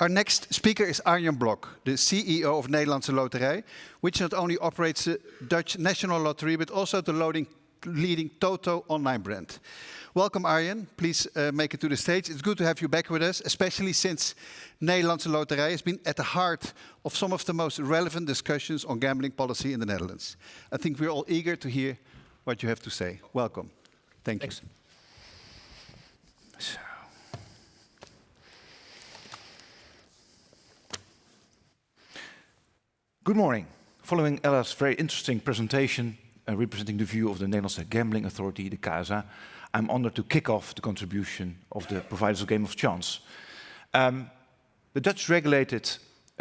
Our next speaker is Arjan Blok, the CEO of Nederlandse Loterij, which not only operates the Dutch national lottery, but also the leading Toto online brand. Welcome, Arjan. Please make it to the stage. It's good to have you back with us, especially since Nederlandse Loterij has been at the heart of some of the most relevant discussions on gambling policy in the Netherlands. I think we're all eager to hear what you have to say. Welcome. Thank you. Good morning. Following Ella's very interesting presentation representing the view of the Nederlandse Gambling Authority, the KSA, I'm honored to kick off the contribution of the providers of Game of Chance. The Dutch regulated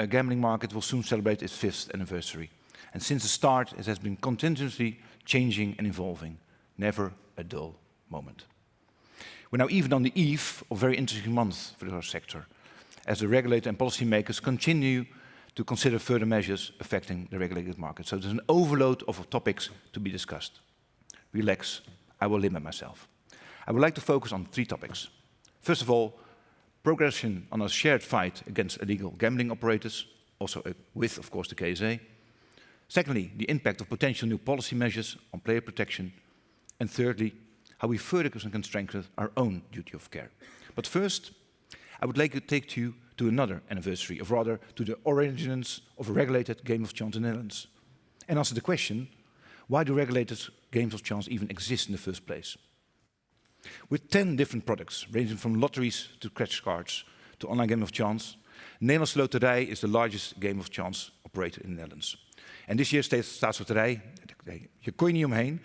gambling market will soon celebrate its 5th anniversary. And since the start, it has been continuously changing and evolving. Never a dull moment. We're now even on the eve of a very interesting month for our sector, as the regulator and policymakers continue to consider further measures affecting the regulated market. So there's an overload of topics to be discussed. Relax, I will limit myself. I would like to focus on 3 topics. First of all, progression on a shared fight against illegal gambling operators, also with, of course, the KSA. Secondly, the impact of potential new policy measures on player protection. And thirdly, how we further can strengthen our own duty of care. But first, I would like to take you to another anniversary, or rather to the origins of a regulated game of chance in the Netherlands. And answer the question, why do regulated games of chance even exist in the first place? With 10 different products, ranging from lotteries to scratch cards to online game of chance, Nederlandse Loterij is the largest game of chance operator in the Netherlands. And this year Staatsloterij, je kon je niet omheen,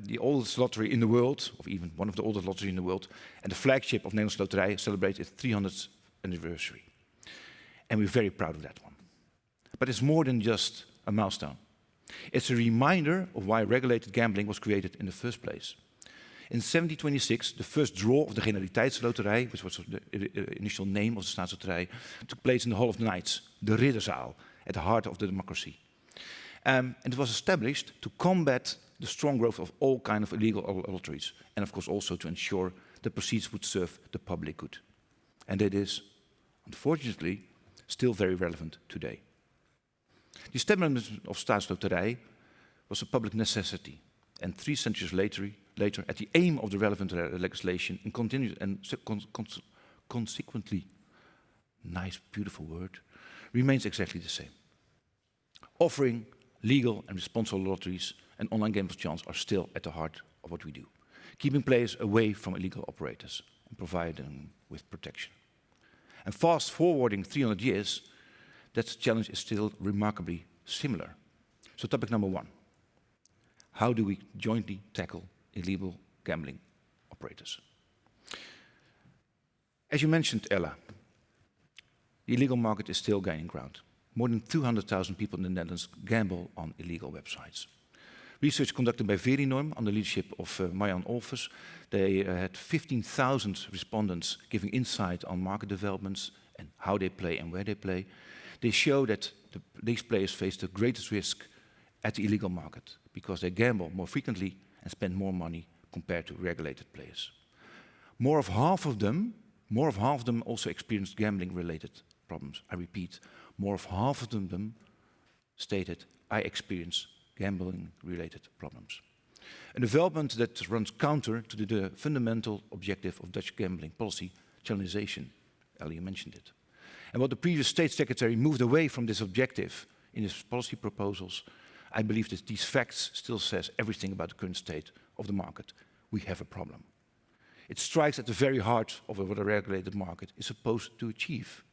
the oldest lottery in the world, or even one of the oldest lotteries in the world, and the flagship of Nederlandse Loterij celebrates its 300th anniversary. And we're very proud of that one. But it's more than just a milestone. It's a reminder of why regulated gambling was created in the first place. In 1726, the first draw of the Generaliteitsloterij, which was the initial name of the Staatsloterij, took place in the Hall of the Knights, the Ridderzaal, at the heart of the democracy. And it was established to combat the strong growth of all kinds of illegal lotteries, and of course also to ensure the proceeds would serve the public good. And it is, unfortunately, still very relevant today. The establishment of Staatsloterij was a public necessity, and 3 centuries later, at the aim of the relevant legislation, and continued and consequently, nice, beautiful word, remains exactly the same. Offering legal and responsible lotteries and online games of chance are still at the heart of what we do, keeping players away from illegal operators and providing them with protection. And fast forwarding 300 years, that challenge is still remarkably similar. So topic number 1, how do we jointly tackle illegal gambling operators? As you mentioned, Ella, the illegal market is still gaining ground. More than 200,000 people in the Netherlands gamble on illegal websites. Research conducted by Verinorm under the leadership of Marjan Olvers, they had 15,000 respondents giving insight on market developments and how they play and where they play. They show that these players face the greatest risk at the illegal market because they gamble more frequently and spend more money compared to regulated players. More of half of them also experienced gambling-related problems. I repeat, more of half of them stated, I experience gambling-related problems. A development that runs counter to the fundamental objective of Dutch gambling policy, channelization. Ellie mentioned it. And while the previous State Secretary moved away from this objective in his policy proposals, I believe that these facts still says everything about the current state of the market. We have a problem. It strikes at the very heart of what a regulated market is supposed to achieve.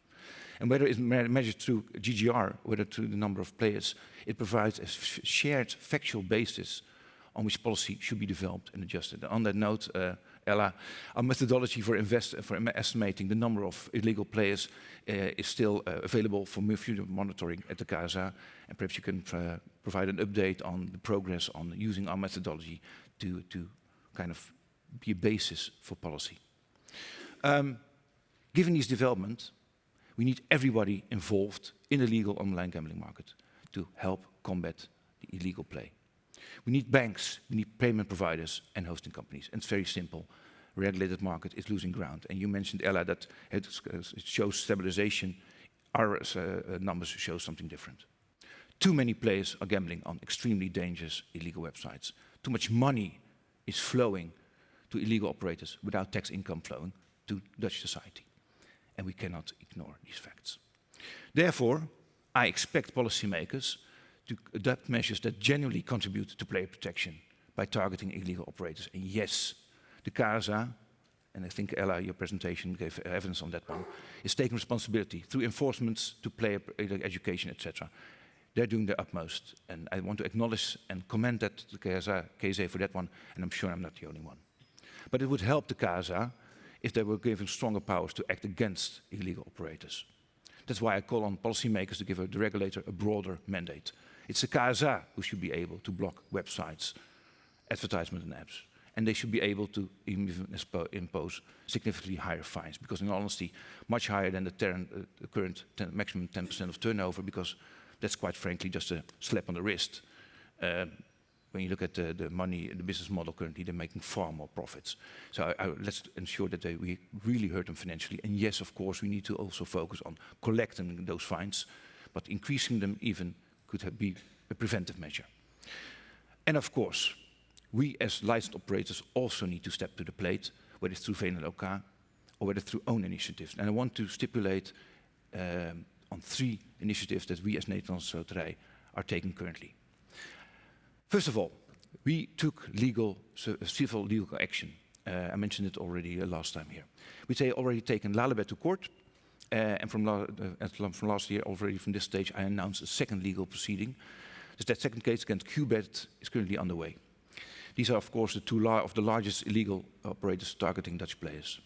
And whether it's measured through GGR, whether through the number of players, it provides a shared factual basis on which policy should be developed and adjusted. And on that note, Ella, our methodology for estimating the number of illegal players is still available for future monitoring at the KSA. And perhaps you can provide an update on the progress on using our methodology to kind of be a basis for policy. Given these developments, we need everybody involved in the legal online gambling market to help combat the illegal play. We need banks, we need payment providers and hosting companies. And it's very simple. regulated market is losing ground. And you mentioned, Ella, that it shows stabilization. Our numbers show something different. Too many players are gambling on extremely dangerous illegal websites. Too much money is flowing to illegal operators without tax income flowing to Dutch society. And we cannot ignore these facts. Therefore, I expect policymakers to adopt measures that genuinely contribute to player protection by targeting illegal operators. And yes, the KSA, and I think Ella, your presentation gave evidence on that one, is taking responsibility through enforcements to player education, etc. They're doing their utmost, and I want to acknowledge and commend that to the KSA for that one, and I'm sure I'm not the only one. But it would help the KSA if they were given stronger powers to act against illegal operators. That's why I call on policymakers to give the regulator a broader mandate. It's the KSA who should be able to block websites, advertisements and apps. And they should be able to even impose significantly higher fines, because in all honesty, much higher than the current maximum 10% of turnover, because that's quite frankly just a slap on the wrist. When you look at the money, the business model currently, they're making far more profits. So let's ensure that we really hurt them financially. And yes, of course, we need to also focus on collecting those fines, but increasing them even could be a preventive measure. And of course, we as licensed operators also need to step to the plate, whether it's through VNLOK or whether through own initiatives. And I want to stipulate on 3 initiatives that we as Nederlandse Loterij are taking currently. First of all, we took civil legal action. I mentioned it already last time here. We already taken Lalebet to court, and from last year, already from this stage, I announced a second legal proceeding. So that second case against QBet is currently underway. These are, of course, the 2 of the largest illegal operators targeting Dutch players,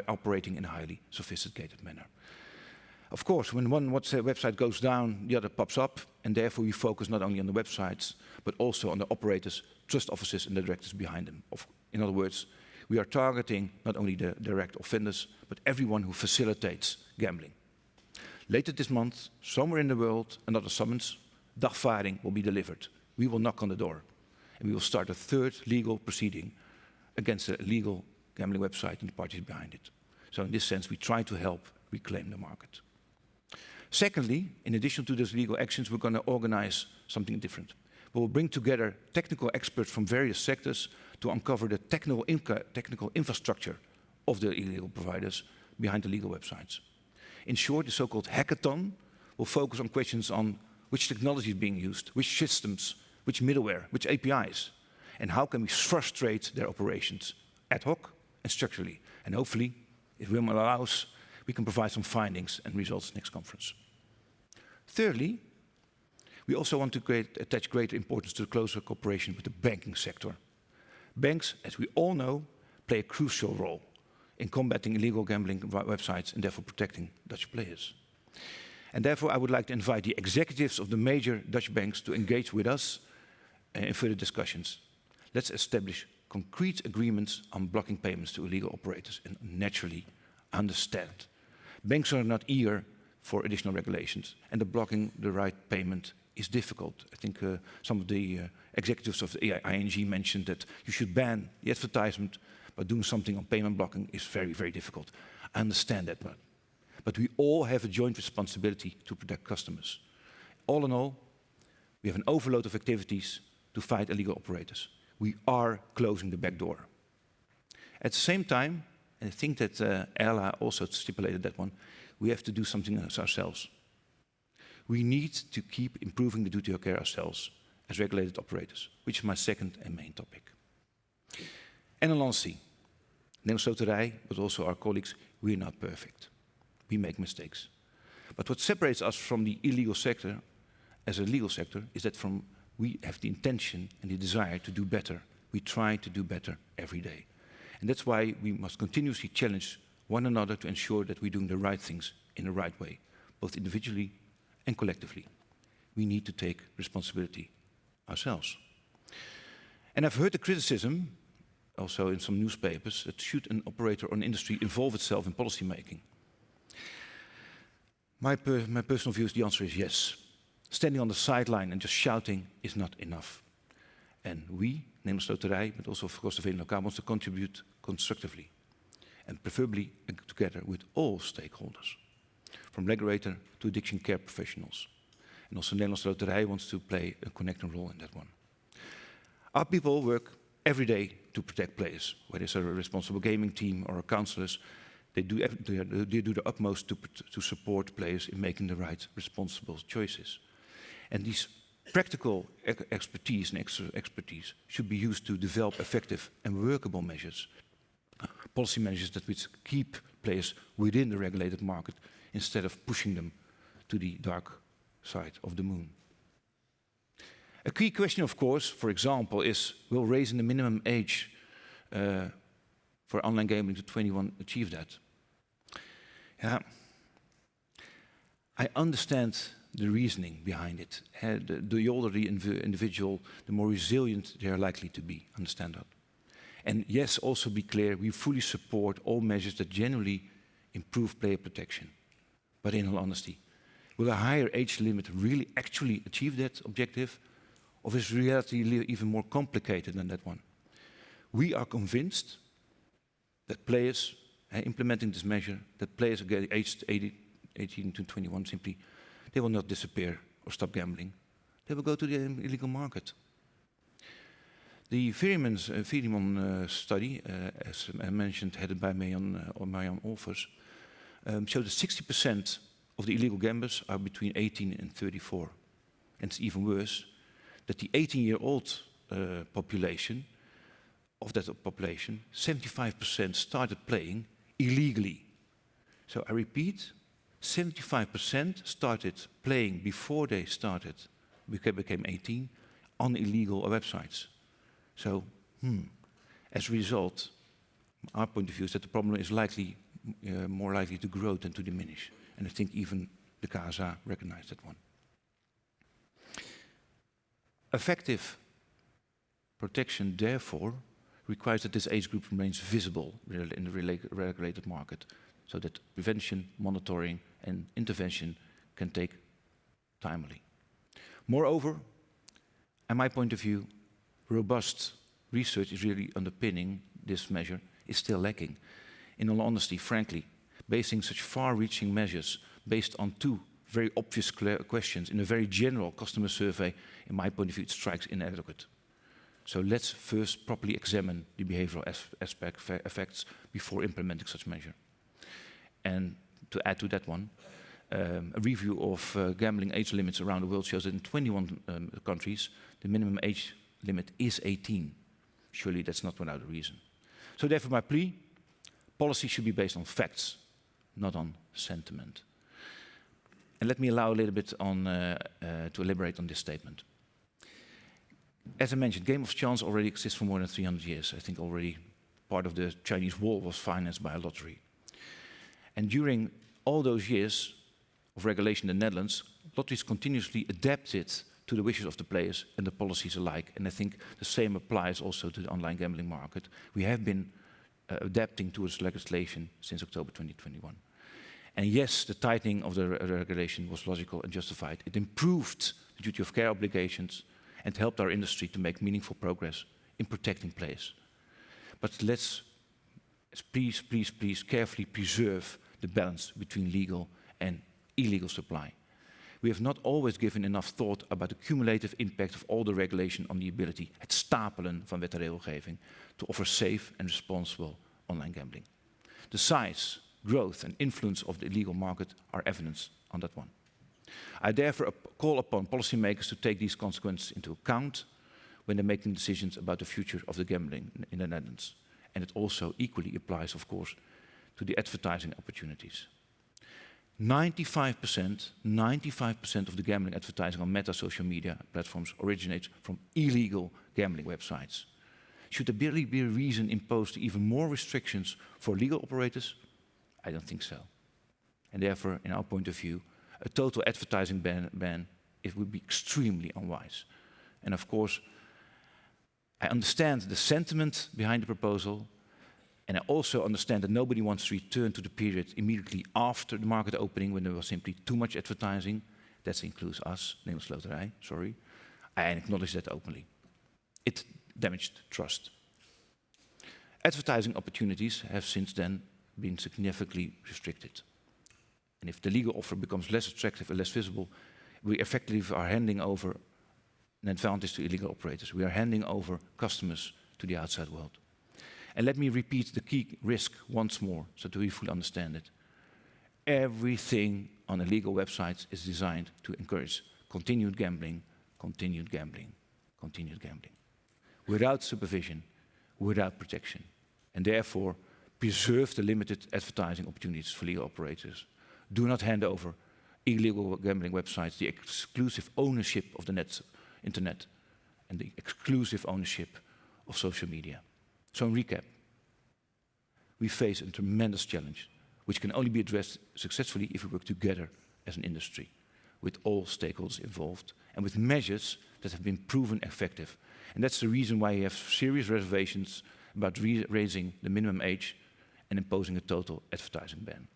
operating in a highly sophisticated manner. Of course, when one website goes down, the other pops up, and therefore we focus not only on the websites, but also on the operators, trust officers, and the directors behind them. In other words, we are targeting not only the direct offenders, but everyone who facilitates gambling. Later this month, somewhere in the world, another summons, dagvaarding, will be delivered. We will knock on the door, and we will start a 3rd legal proceeding against the illegal gambling website and the parties behind it. So in this sense, we try to help reclaim the market. Secondly, in addition to those legal actions, we're going to organize something different. We will bring together technical experts from various sectors to uncover the technical infrastructure of the illegal providers behind the legal websites. In short, the so-called hackathon will focus on questions on which technology is being used, which systems, which middleware, which APIs, and how can we frustrate their operations ad hoc and structurally. And hopefully, if Wim allows, we can provide some findings and results next conference. Thirdly, we also want to attach greater importance to the closer cooperation with the banking sector. Banks, as we all know, play a crucial role in combating illegal gambling websites and therefore protecting Dutch players. And therefore, I would like to invite the executives of the major Dutch banks to engage with us in further discussions. Let's establish concrete agreements on blocking payments to illegal operators and naturally understand. Banks are not eager for additional regulations, and blocking the right payment is difficult. I think some of the executives of the ING mentioned that you should ban the advertisement, but doing something on payment blocking is very, very difficult. I understand that, but we all have a joint responsibility to protect customers. All in all, we have an overload of activities to fight illegal operators. We are closing the back door. At the same time, and I think that Ella also stipulated that one, we have to do something ourselves. We need to keep improving the duty of care ourselves as regulated operators, which is my second and main topic. And in Nederlandse, Nederlandse Loterij, but also our colleagues, we are not perfect. We make mistakes. But what separates us from the illegal sector, as a legal sector, is that we have the intention and the desire to do better. We try to do better every day. And that's why we must continuously challenge one another to ensure that we're doing the right things in the right way, both individually and collectively. We need to take responsibility ourselves. And I've heard the criticism, also in some newspapers, that should an operator or an industry involve itself in policy making? My personal view is the answer is yes. Standing on the sideline and just shouting is not enough. And we, Nederlandse Loterij, but also of course the VN wants to contribute constructively. And preferably together with all stakeholders. From regulator to addiction care professionals. And also Nederlandse Loterij wants to play a connecting role in that one. Our people work every day to protect players. Whether it's a responsible gaming team or counselors, they do their utmost to support players in making the right, responsible choices. And these practical expertise and expertise should be used to develop effective and workable measures. Policy measures that which keep players within the regulated market instead of pushing them to the dark side of the moon. A key question, of course, for example, is will raising the minimum age for online gambling to 21 achieve that? Yeah. I understand the reasoning behind it. The older the individual, the more resilient they are likely to be. Understand that. And yes, also be clear, we fully support all measures that generally improve player protection. But in all honesty, will a higher age limit really actually achieve that objective? Or is reality even more complicated than that one? We are convinced that players, implementing this measure, that players aged 18 to 21 simply, they will not disappear or stop gambling. They will go to the illegal market. The Veerman study, as I mentioned, headed by Marjan Olvers, showed that 60% of the illegal gamblers are between 18 and 34. And it's even worse, that the 18-year-old population, of that population, 75% started playing illegally. So I repeat, 75% started playing before they became 18 on illegal websites. So, as a result, our point of view is that the problem is more likely to grow than to diminish. And I think even the KSA recognized that one. Effective protection, therefore, requires that this age group remains visible in the regulated market, so that prevention, monitoring, and intervention can take timely. Moreover, in my point of view, robust research is really underpinning this measure is still lacking. In all honesty, frankly, basing such far-reaching measures based on two very obvious questions in a very general customer survey, in my point of view, it strikes inadequate. So let's first properly examine the behavioral effects before implementing such measure. And to add to that one, a review of gambling age limits around the world shows that in 21 countries, the minimum age limit is 18. Surely that's not without a reason. So therefore my plea, policy should be based on facts, not on sentiment. And let me allow a little bit to elaborate on this statement. As I mentioned, game of chance already exists for more than 300 years. I think already part of the Chinese wall was financed by a lottery. And during all those years of regulation in the Netherlands, lotteries continuously adapted to the wishes of the players and the policies alike. And I think the same applies also to the online gambling market. We have been adapting towards legislation since October 2021. And yes, the tightening of the regulation was logical and justified. It improved the duty of care obligations and helped our industry to make meaningful progress in protecting players. But let's please carefully preserve the balance between legal and illegal supply. We have not always given enough thought about the cumulative impact of all the regulation on the ability, het stapelen van wet en regelgeving, to offer safe and responsible online gambling. The size, growth and influence of the illegal market are evidence on that one. I therefore call upon policymakers to take these consequences into account when they're making decisions about the future of the gambling in the Netherlands. And it also equally applies, of course, to the advertising opportunities. 95% of the gambling advertising on Meta social media platforms originates from illegal gambling websites. Should there really be a reason imposed even more restrictions for legal operators? I don't think so. And therefore, in our point of view, a total advertising ban, it would be extremely unwise. And of course, I understand the sentiment behind the proposal, and I also understand that nobody wants to return to the period immediately after the market opening when there was simply too much advertising. That includes us, Nederlandse Loterij, sorry. I acknowledge that openly. It damaged trust. Advertising opportunities have since then been significantly restricted. And if the legal offer becomes less attractive and less visible, we effectively are handing over an advantage to illegal operators. We are handing over customers to the outside world. And let me repeat the key risk once more so that we fully understand it. Everything on illegal websites is designed to encourage continued gambling, continued gambling, continued gambling. Without supervision, without protection. And therefore, preserve the limited advertising opportunities for legal operators. Do not hand over illegal gambling websites the exclusive ownership of the internet and the exclusive ownership of social media. So in recap, we face a tremendous challenge which can only be addressed successfully if we work together as an industry, with all stakeholders involved and with measures that have been proven effective. And that's the reason why we have serious reservations about raising the minimum age and imposing a total advertising ban.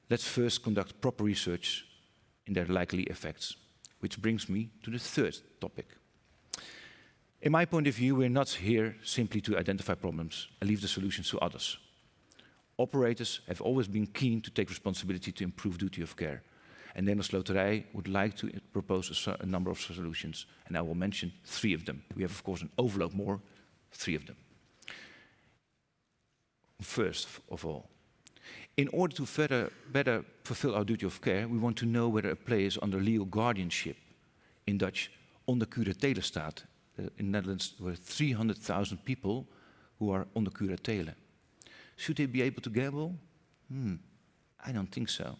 Let's first conduct proper research in their likely effects, which brings me to the third topic. In my point of view, we're not here simply to identify problems and leave the solutions to others. Operators have always been keen to take responsibility to improve duty of care. And Nederlandse Loterij would like to propose a number of solutions, and I will mention 3 of them. We have, of course, an overload more, 3 of them. First of all, in order to better fulfill our duty of care, we want to know whether a player is under legal guardianship, in Dutch, onder curatele staat. In the Netherlands, there are 300,000 people who are under curatele. Should they be able to gamble? I don't think so.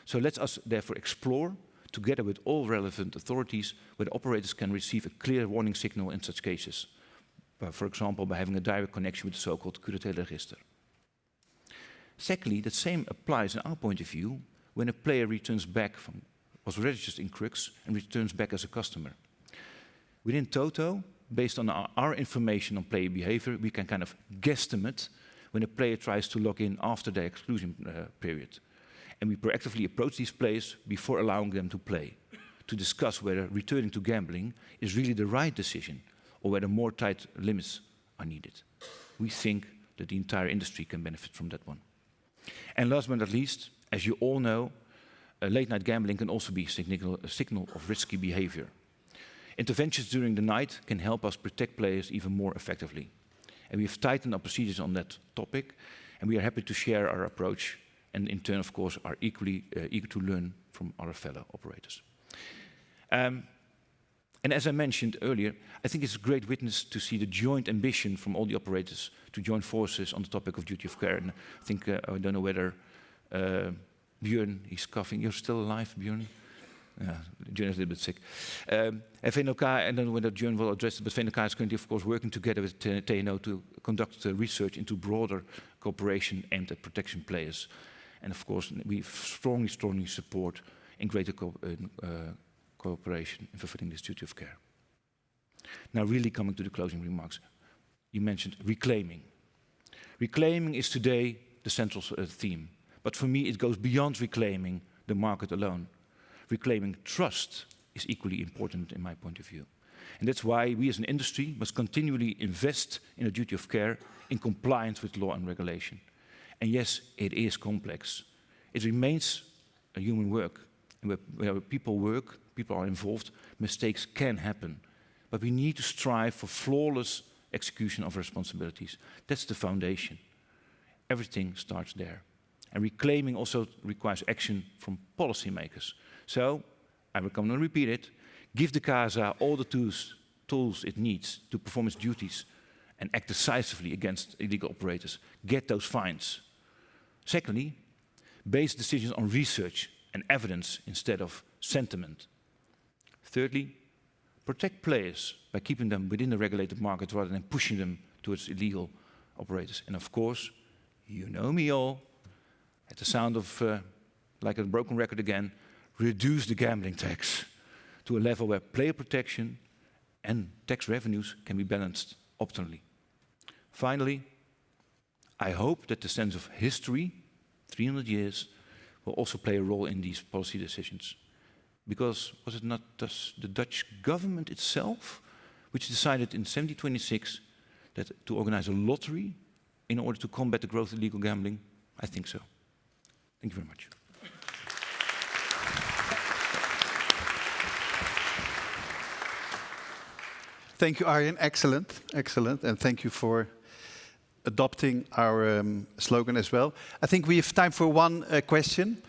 So let us therefore explore, together with all relevant authorities, whether operators can receive a clear warning signal in such cases. For example, by having a direct connection with the so-called curatele register. Secondly, the same applies in our point of view when a player returns back was registered in Crux and returns back as a customer. Within Toto, based on our information on player behavior, we can kind of guesstimate when a player tries to log in after their exclusion period. And we proactively approach these players before allowing them to play, to discuss whether returning to gambling is really the right decision or whether more tight limits are needed. We think that the entire industry can benefit from that one. And last but not least, as you all know, late night gambling can also be a signal of risky behavior. Interventions during the night can help us protect players even more effectively. And we have tightened our procedures on that topic, and we are happy to share our approach, and in turn, of course, are equally eager to learn from our fellow operators. And as I mentioned earlier, I think it's a great witness to see the joint ambition from all the operators to join forces on the topic of duty of care. And I think, I don't know whether Björn, he's coughing. You're still alive, Björn? Björn is a little bit sick. VNLK, I don't know whether Björn will address it, but VNLK is currently, of course, working together with TNO to conduct research into broader cooperation aimed at protection players. And of course, we strongly support in greater cooperation in fulfilling this duty of care. Now, really coming to the closing remarks. You mentioned reclaiming. Reclaiming is today the central theme. But for me, it goes beyond reclaiming the market alone. Reclaiming trust is equally important in my point of view. And that's why we as an industry must continually invest in a duty of care in compliance with law and regulation. And yes, it is complex. It remains a human work. And where people work, people are involved, mistakes can happen. But we need to strive for flawless execution of responsibilities. That's the foundation. Everything starts there. And reclaiming also requires action from policymakers. So, I will come and repeat it, give the CASA all the tools it needs to perform its duties and act decisively against illegal operators. Get those fines. Secondly, base decisions on research and evidence instead of sentiment. Thirdly, protect players by keeping them within the regulated market rather than pushing them towards illegal operators. And of course, you know me all, at the sound of, like a broken record again, reduce the gambling tax to a level where player protection and tax revenues can be balanced optimally. Finally, I hope that the sense of history, 300 years, will also play a role in these policy decisions. Because was it not the Dutch government itself which decided in 1726 that to organize a lottery in order to combat the growth of illegal gambling? I think so. Thank you very much. Thank you, Arjan. Excellent, excellent. And thank you for adopting our slogan as well. I think we have time for one question,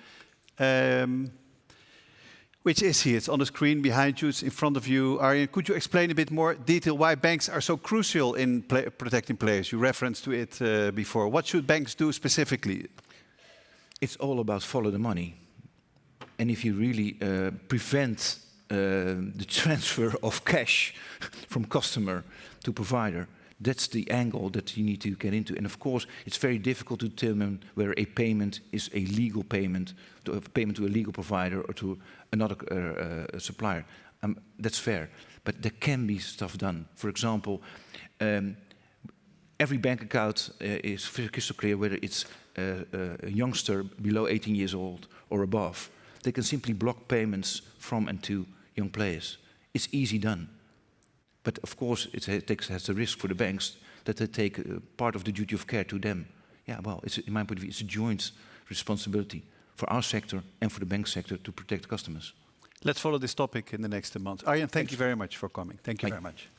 which is here. It's on the screen behind you. It's in front of you. Arjan, could you explain a bit more detail why banks are so crucial in protecting players? You referenced to it before. What should banks do specifically? It's all about follow the money. And if you really prevent the transfer of cash from customer to provider, that's the angle that you need to get into. And of course, it's very difficult to determine whether a payment is a legal payment, to a payment to a legal provider or to another supplier. That's fair. But there can be stuff done. For example, every bank account is crystal clear whether it's a youngster below 18 years old or above. They can simply block payments from and to young players. It's easy done. But of course, it has the risk for the banks that they take part of the duty of care to them. Yeah, well, in my point of view, it's a joint responsibility for our sector and for the bank sector to protect customers. Let's follow this topic in the next month. Arjan, thank you very much for coming. Thank you very much.